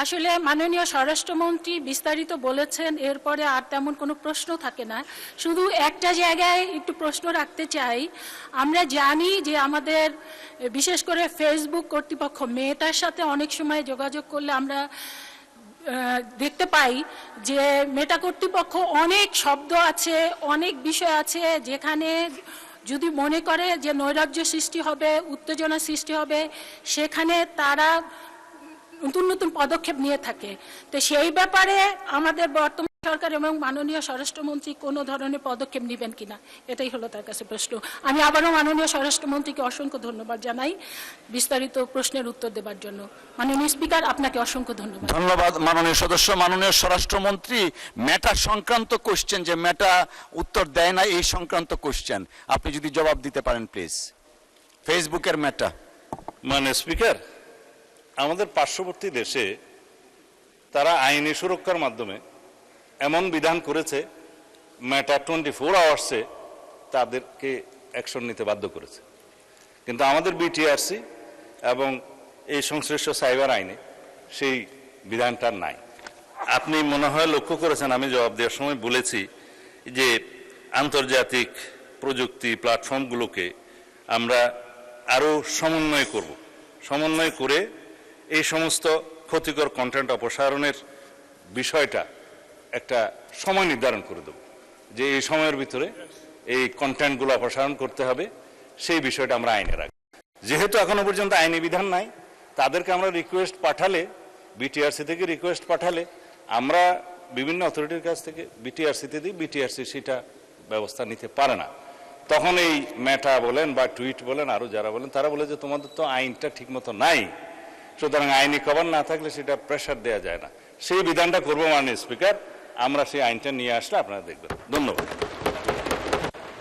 আসলে মাননীয় স্বরাষ্ট্রমন্ত্রী বিস্তারিত বলেছেন, এরপরে আর তেমন কোনো প্রশ্ন থাকে না। শুধু একটা জায়গায় একটু প্রশ্ন রাখতে চাই। আমরা জানি যে আমাদের বিশেষ করে ফেসবুক কর্তৃপক্ষ মেয়েটার সাথে অনেক সময় যোগাযোগ করলে আমরা দেখতে পাই যে মেটা কর্তৃপক্ষ অনেক শব্দ আছে, অনেক বিষয় আছে যেখানে যদি মনে করে যে নৈরাজ্য সৃষ্টি হবে, উত্তেজনা সৃষ্টি হবে, সেখানে তারা নতুন নতুন পদক্ষেপ নিয়ে থাকে। তো সেই ব্যাপারে আমাদের বর্তমান সরকার এবং মাননীয় স্বরাষ্ট্রমন্ত্রী কোনো ধরনের পদক্ষেপ নেবেন কিনা, এটাই হলো তার কাছে প্রশ্ন। আমি আবারও মাননীয় স্বরাষ্ট্রমন্ত্রীকে অসংখ্য ধন্যবাদ জানাই বিস্তারিত প্রশ্নের উত্তর দেওয়ার জন্য। মাননীয় স্পিকার, আপনাকে অসংখ্য ধন্যবাদ। ধন্যবাদ মাননীয় সদস্য। মাননীয় স্বরাষ্ট্রমন্ত্রী, মেটা সংক্রান্ত কোশ্চেন, যে মেটা উত্তর দেয় না এই সংক্রান্ত কোশ্চেন আপনি যদি জবাব দিতে পারেন প্লিজ। ফেসবুকের মেটা। মাননীয় স্পিকার, আমাদের পার্শ্ববর্তী দেশে তারা আইনি সুরক্ষার মাধ্যমে এমন বিধান করেছে, মেটা 24 আওয়ার্সে তাদেরকে অ্যাকশন নিতে বাধ্য করেছে। কিন্তু আমাদের বিটিআরসি এবং এই সংশ্লিষ্ট সাইবার আইনে সেই বিধানটা নাই। আপনি মনে হয় লক্ষ্য করেছেন, আমি জবাব দেওয়ার সময় বলেছি যে আন্তর্জাতিক প্রযুক্তি প্ল্যাটফর্মগুলোকে আমরা আরও সমন্বয় করব, সমন্বয় করে এই সমস্ত ক্ষতিকর কন্টেন্ট অপসারণের বিষয়টা একটা সময় নির্ধারণ করে দেব, যে এই সময়ের ভিতরে এই কন্টেন্টগুলো অপসারণ করতে হবে, সেই বিষয়টা আমরা আইনে রাখব। যেহেতু এখনো পর্যন্ত আইনি বিধান নাই, তাদেরকে আমরা রিকোয়েস্ট পাঠালে, বিটিআরসি থেকে রিকোয়েস্ট পাঠালে আমরা বিভিন্ন অথরিটির কাছ থেকে বিটিআরসিতে দিই, বিটিআরসি সেটা ব্যবস্থা নিতে পারে না। তখন এই মেটা বলেন বা টুইট বলেন, আরও যারা বলেন, তারা বলে যে তোমাদের তো আইনটা ঠিকমতো নাই, সুতরাং আইনি কভার না থাকলে সেটা প্রেশার দেওয়া যায় না। সেই বিধানটা করবো মাননীয় স্পিকার, আমরা সেই আইনটা নিয়ে আসলে আপনারা দেখবেন। ধন্যবাদ।